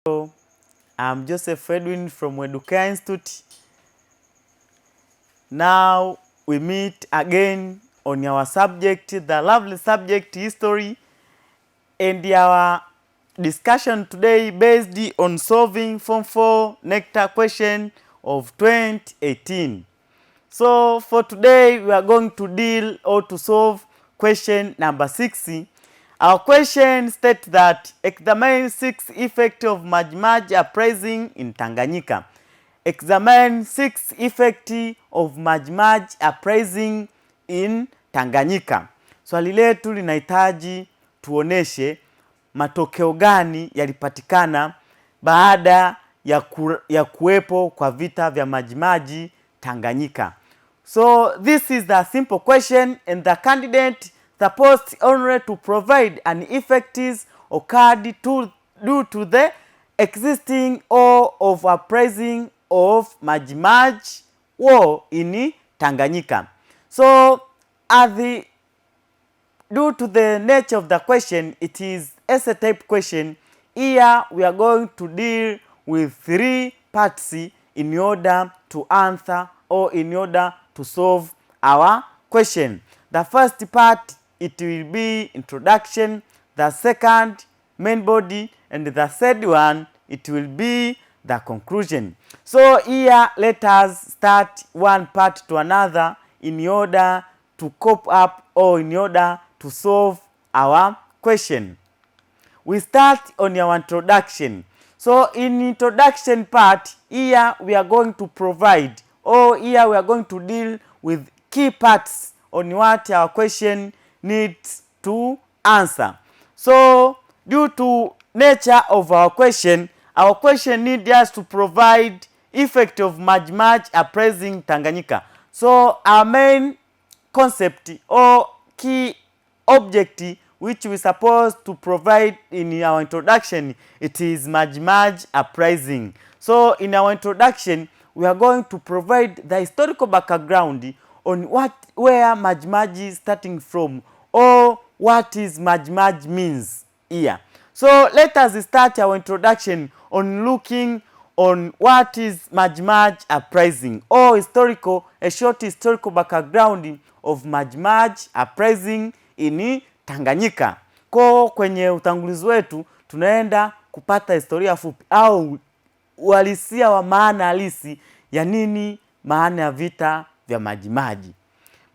Hello, I'm Joseph Edwin from Educare Institute. Now we meet again on our subject, the lovely subject history, and our discussion today based on solving Form 4 Necta question of 2018. So for today we are going to deal or to solve question number 6. Our question states that examine 6 effects of Maji-Maji uprising in Tanganyika. Examine 6 effects of Maji-Maji uprising in Tanganyika. Swali letu linahitaji tuoneshe matokeo gani yalipatikana baada ya kuwepo kwa vita vya Maji-Maji Tanganyika. So this is the simple question, and the candidate supposed only to provide an effect is occurred due to the existing or of uprising of Maji-Maji war in Tanganyika. So due to the nature of the question, it is essay type question. Here we are going to deal with 3 parts in order to answer or in order to solve our question. The first part, it will be introduction. The second, main body, and the third one, it will be the conclusion. So here let us start one part to another in order to cope up or in order to solve our question. We start on our introduction. So in introduction part, here we are going to provide, or here we are going to deal with key parts on what our question needs to answer. So due to nature of our question needs us to provide effect of Maji-Maji uprising Tanganyika. So our main concept or key object which we supposed to provide in our introduction, it is Maji-Maji uprising. So in our introduction, we are going to provide the historical background on where Maji-Maji is starting from, or what is Maji-Maji means here. So let us start our introduction on looking on what is Maji-Maji uprising, or a short historical background of Maji-Maji uprising in Tanganyika. Kwenye utangulizi wetu tunaenda kupata historia fupi au uhalisia wa maana halisi ya nini maana ya vita vya Maji-Maji.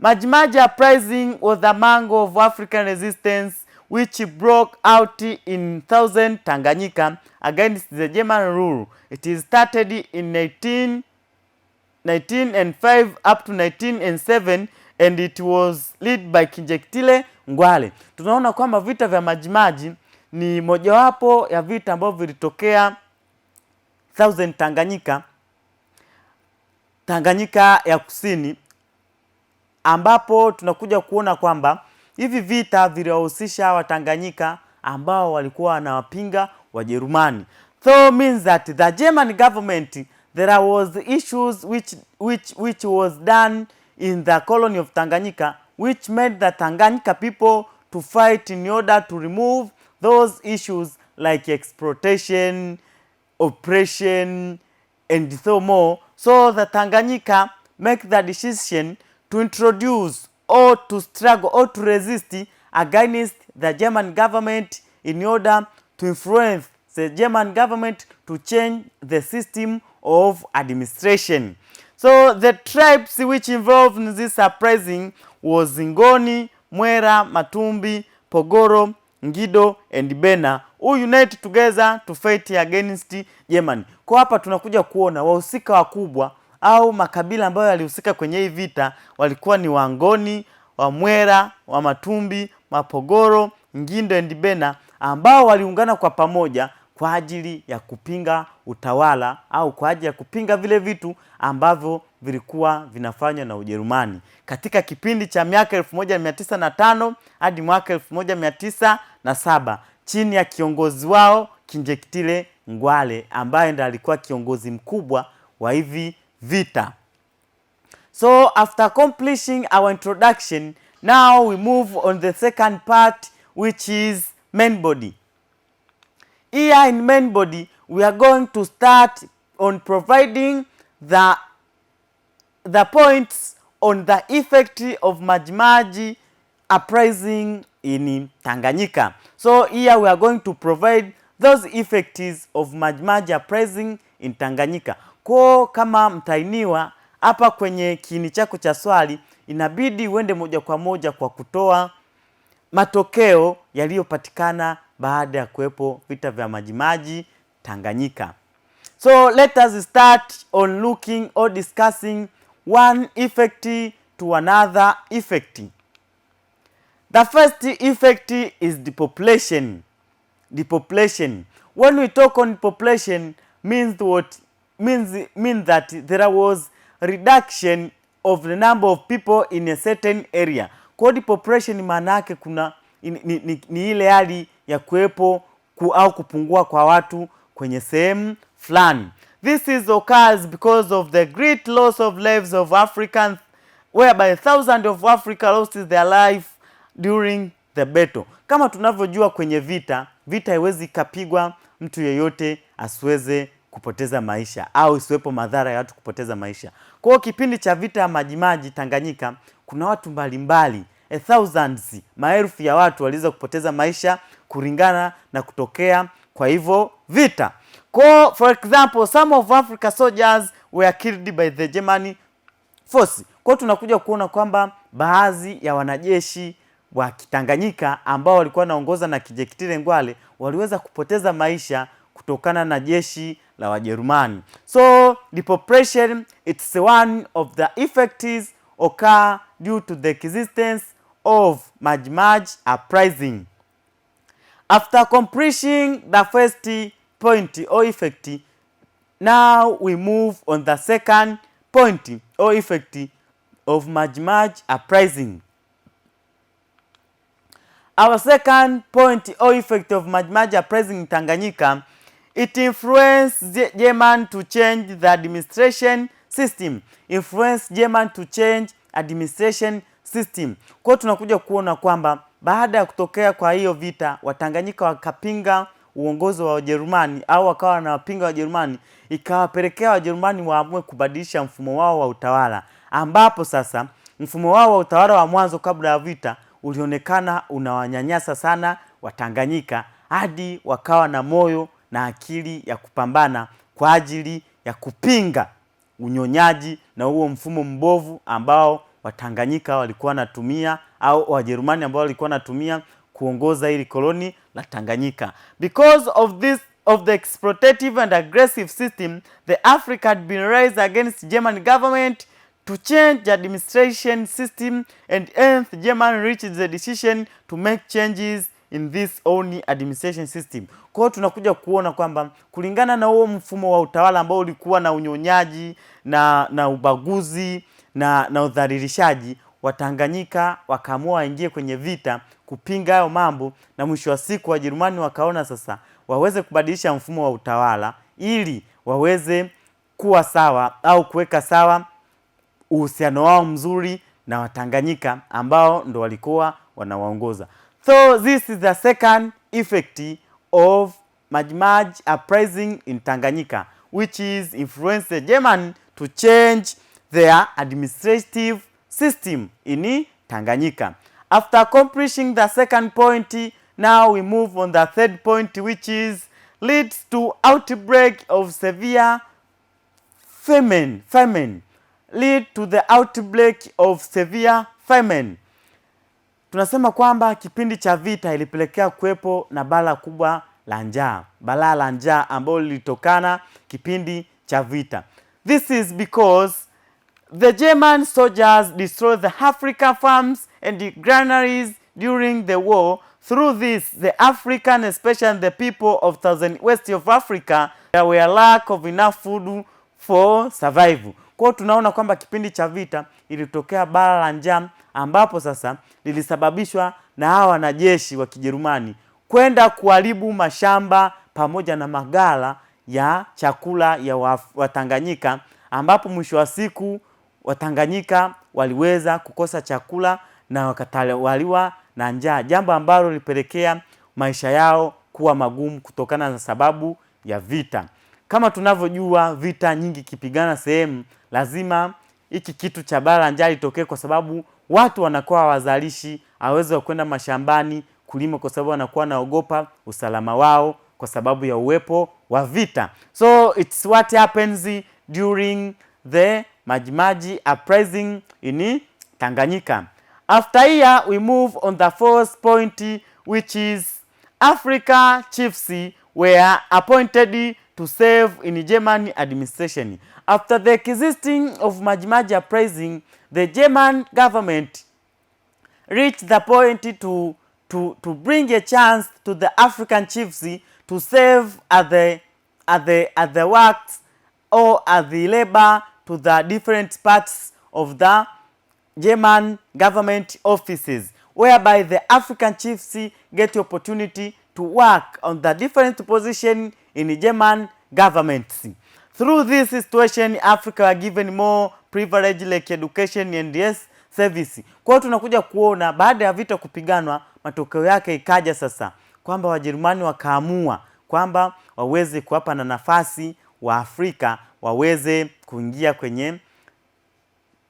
Maji-Maji uprising was the among of African resistance which broke out in southern Tanganyika against the German rule. It is started in 1905 up to 1907 and it was led by Kinjekitile Ngwale. Tunaona kwamba vita vya Maji-Maji ni mojawapo ya vita ambavyo vilitokea southern Tanganyika ya kusini, ambapo tunakuja kuona kwamba hivi vita viliwahusisha Watanganyika ambao walikuwa wanawapinga Wajerumani. So means that the German government, there was issues which was done in the colony of Tanganyika, which made the Tanganyika people to fight in order to remove those issues like exploitation, oppression, and so more. So the Tanganyika make the decision to introduce or to struggle or to resist against the German government in order to influence the German government to change the system of administration. So the tribes which involved in this uprising was Ngoni, Mwera, Matumbi, Pogoro, Ngido and Bena, who unite together to fight against Germany. Kwa hapa tunakuja kuona wahusika wakubwa au makabila ambayo yalihusika kwenye hii vita walikuwa ni Wangoni, Wamwera, Wamatumbi, Mapogoro, Ngindo and Bena, ambao waliungana kwa pamoja kwa ajili ya kupinga utawala au kwa ajili ya kupinga vile vitu ambavyo vilikuwa vinafanywa na Ujerumani katika kipindi cha miaka 1905 hadi mwaka 1907 chini ya kiongozi wao Kinjekitile Ngwale, ambaye ndiye alikuwa kiongozi mkubwa wa hivi vita. So after accomplishing our introduction, now we move on the second part, which is main body. Here in main body we are going to start on providing the points on the effect of Majimaji uprising in Tanganyika. So here we are going to provide those effects of Majimaji uprising in Tanganyika. Kwa kama mtainiwa hapa kwenye kiini chako cha swali, inabidi uende moja kwa moja kwa kutoa matokeo yaliyopatikana baada ya kuwepo vita vya Majimaji Tanganyika. So let us start on looking or discussing one effect to another effect. The first effect is depopulation. Depopulation. When we talk on population, means what? Means that there was reduction of the number of people in a certain area. Kwa depopulation maana yake kuna ni ile hali ya kuwepo au kupungua kwa watu kwenye sehemu fulani. This is occurs because of the great loss of lives of Africans, whereby thousands of Africa lost their life during the battle. Kama tunavyojua kwenye vita haiwezi kapigwa mtu yeyote asiweze kupoteza maisha au isiwepo madhara ya watu kupoteza maisha. Kwa hiyo kipindi cha vita ya Majimaji Tanganyika, kuna watu mbalimbali, thousands, maelfu ya watu waliweza kupoteza maisha kulingana na kutokea kwa hivyo vita. For example, some of Africa soldiers were killed by the German force. Kwa tunakuja kuona kwamba baadhi ya wanajeshi wa Kitanganyika ambao walikuwa naongoza na Kijekitile Ngwale waliweza kupoteza maisha kutokana na jeshi la Wajerumani. So depopulation, it's one of the effects occur due to the existence of Majimaji uprising. After completing the first point or effect, now we move on the second point or effect of Majimaji uprising. Our second point or effect of Majimaji uprising in Tanganyika, it influenced German to change the administration system. Influenced German to change administration system. Kwa tunakuja kuona kwamba baada ya kutokea kwa hiyo vita, Watanganyika wakapinga uongozi wa Wajerumani au wakawa wanawapinga Wajerumani, ikawapelekea Wajerumani waamue kubadilisha mfumo wao wa utawala, ambapo sasa mfumo wao wa utawala wa mwanzo kabla ya vita ulionekana unawanyanyasa sana Watanganyika, hadi wakawa na moyo na akili ya kupambana kwa ajili ya kupinga unyonyaji na huo mfumo mbovu ambao Watanganyika walikuwa wanatumia au Wajerumani ambao walikuwa wanatumia kuongoza hili koloni la Tanganyika. Because of the exploitative and aggressive system, the Africa had been raised against German government to change the administration system, and hence German reached the decision to make changes in this own administration system. Kwa hiyo tunakuja kuona kwamba kulingana na huo mfumo wa utawala ambao ulikuwa na unyonyaji na ubaguzi na udhalilishaji, Watanganyika wakaamua waingie kwenye vita kupinga hayo mambo, na mwisho wa siku Wajerumani wakaona sasa waweze kubadilisha mfumo wa utawala ili waweze kuwa sawa au kuweka sawa uhusiano wao mzuri na Watanganyika ambao ndo walikuwa wanawaongoza. So this is the second effect of Majimaji uprising in Tanganyika, which is influenced the German to change their administrative system in Tanganyika. After accomplishing the second point, now we move on the third point, which is leads to outbreak of severe famine. Lead to the outbreak of severe famine. Tunasema kwamba kipindi cha vita ilipelekea kuwepo na balaa kubwa la njaa. Balaa la njaa ambalo lilitokana kipindi cha vita. This is because the German soldiers destroyed the African farms and the granaries during the war. Through this, the African, especially the people of west of Africa, there were lack of enough food for survival. Kwa tunaona kwamba kipindi cha vita ilitokea balaa la njaa ambapo sasa lilisababishwa na hawa wanajeshi wa Kijerumani kwenda kuharibu mashamba pamoja na magala ya chakula ya Watanganyika, ambapo mwisho wa siku Watanganyika waliweza kukosa chakula na wakatawaliwa na njaa, jambo ambalo lilipelekea maisha yao kuwa magumu kutokana na sababu ya vita. Kama tunavyojua, vita nyingi kipigana sehemu, lazima hiki kitu cha baa njaa itokee, kwa sababu watu wanakuwa wazalishi, hawezi kwenda mashambani kulima kwa sababu wanakuwa naogopa usalama wao kwa sababu ya uwepo wa vita. So it's what happens during the Majimaji uprising in Tanganyika. After here, we move on the fourth point, which is Africa chiefs were appointed to serve in German administration. After the existing of Majimaji uprising, the German government reached the point to bring a chance to the African chiefs to serve at the works or at the labor to the different parts of the German government offices, whereby the African chiefs get the opportunity to work on the different position in the German governments. Through this situation, Africa are given more privilege like education and service. Kwa hiyo tunakuja kuona baada ya vita kupiganwa, matokeo yake ikaja sasa kwamba Wajerumani wakaamua kwamba waweze kuwapa na nafasi wa Afrika waweze kuingia kwenye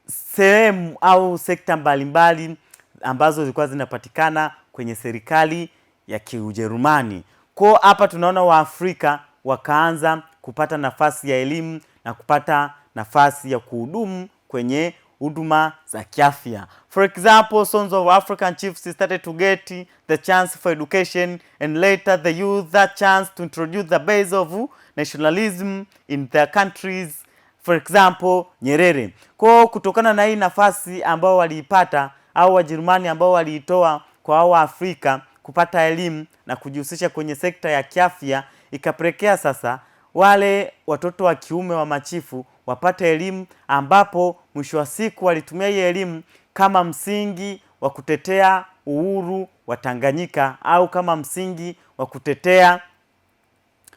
sehemu au sekta mbalimbali ambazo zilikuwa zinapatikana kwenye serikali ya Kiujerumani. Kwa hapa tunaona Waafrika wakaanza kupata nafasi ya elimu na kupata nafasi ya kuhudumu kwenye huduma za kiafya. For example, sons of African chiefs started to get the chance for education, and later they used that chance to introduce the base of nationalism in their countries. For example, Nyerere. Kwa kutokana na hii nafasi ambao waliipata au Wajerumani ambao waliitoa kwa hao Afrika kupata elimu na kujihusisha kwenye sekta ya kiafya, ikapelekea sasa wale watoto wa kiume wa machifu wapate elimu, ambapo mwisho wa siku walitumia hii elimu kama msingi wa kutetea uhuru wa Tanganyika au kama msingi wa kutetea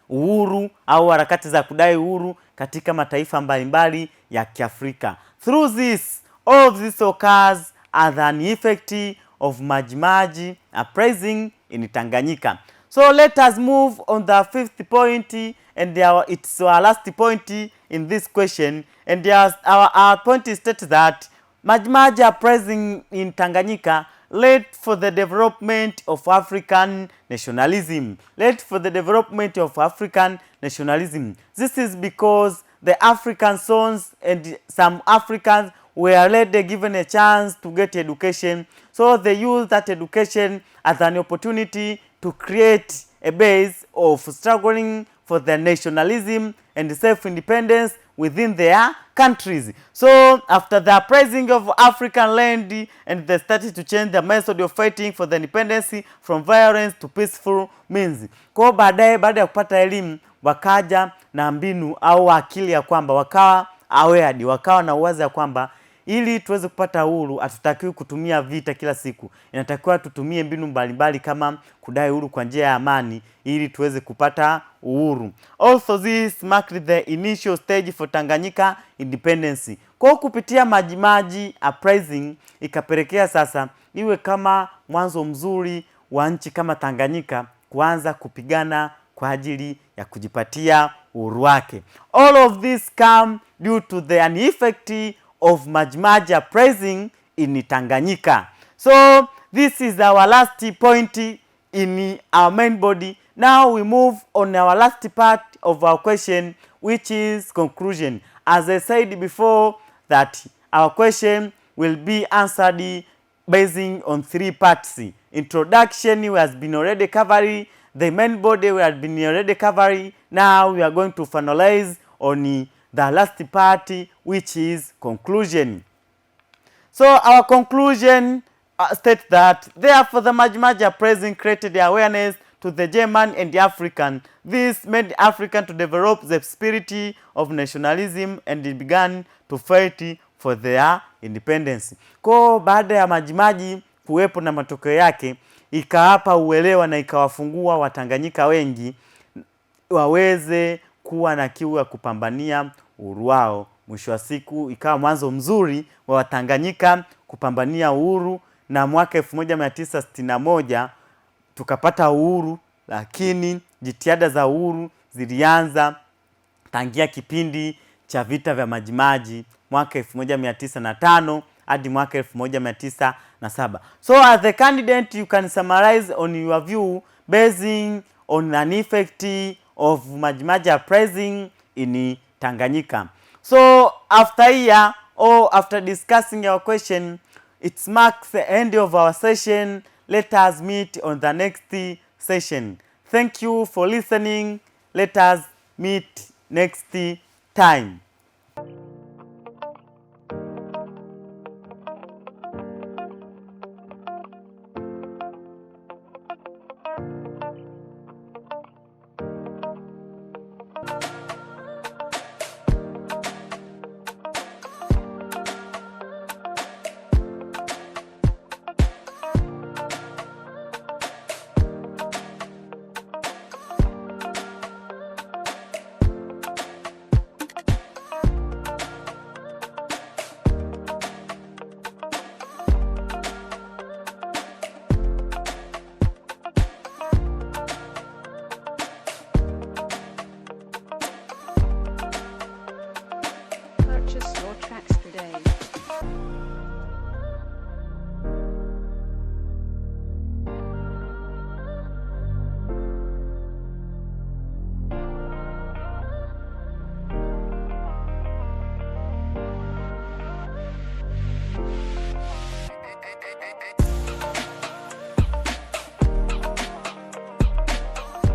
uhuru au harakati za kudai uhuru katika mataifa mbalimbali ya Kiafrika. Through this, all of this occurs as an effect of Majimaji uprising in Tanganyika. So let us move on the fifth point, and it's our last point in this question. And our point states that Majimaji uprising in Tanganyika led for the development of African nationalism. Led for the development of African nationalism. This is because the African sons and some Africans were later given a chance to get education. So they used that education as an opportunity to create a base of struggling for their nationalism and self-independence within their countries. So after the uprising of African land, and they started to change the method of fighting for the independence from violence to peaceful means. Kwa baadaye, baada ya kupata elimu, wakaja na mbinu au akili ya kwamba wakawa aware, wakawa na uwazi ya kwamba ili tuweze kupata uhuru hatutakiwi kutumia vita kila siku. Inatakiwa tutumie mbinu mbalimbali kama kudai uhuru kwa njia ya amani ili tuweze kupata uhuru. Also this marked the initial stage for Tanganyika independence. Kwa kupitia Majimaji uprising ikapelekea sasa iwe kama mwanzo mzuri wa nchi kama Tanganyika kuanza kupigana kwa ajili ya kujipatia uhuru wake. All of this come due to the effect of Majimaji uprising in Tanganyika. So this is our last point in our main body. Now we move on our last part of our question, which is conclusion. As I said before, that our question will be answered basing on three parts. Introduction has been already covered. The main body has been already covered. Now we are going to finalize on the last part, which is conclusion. So our conclusion states that therefore the Majimaji uprising created the awareness to the German and the African. This made African to develop the spirit of nationalism and it began to fight for their independence. Kwa baada ya Majimaji kuwepo na matokeo yake, ikawapa uelewa na ikawafungua Watanganyika wengi waweze kuwa na kiu ya kupambania uhuru wao. Mwisho wa siku ikawa mwanzo mzuri wa Watanganyika kupambania uhuru, na mwaka 1961 tukapata uhuru, lakini jitihada za uhuru zilianza tangia kipindi cha vita vya Majimaji mwaka 1905 hadi mwaka 1907. So as the candidate, you can summarize on your view basing on an effect of Majimaji uprising in Tanganyika. So after here, or after discussing our question, it marks the end of our session. Let us meet on the next session. Thank you for listening. Let us meet next time.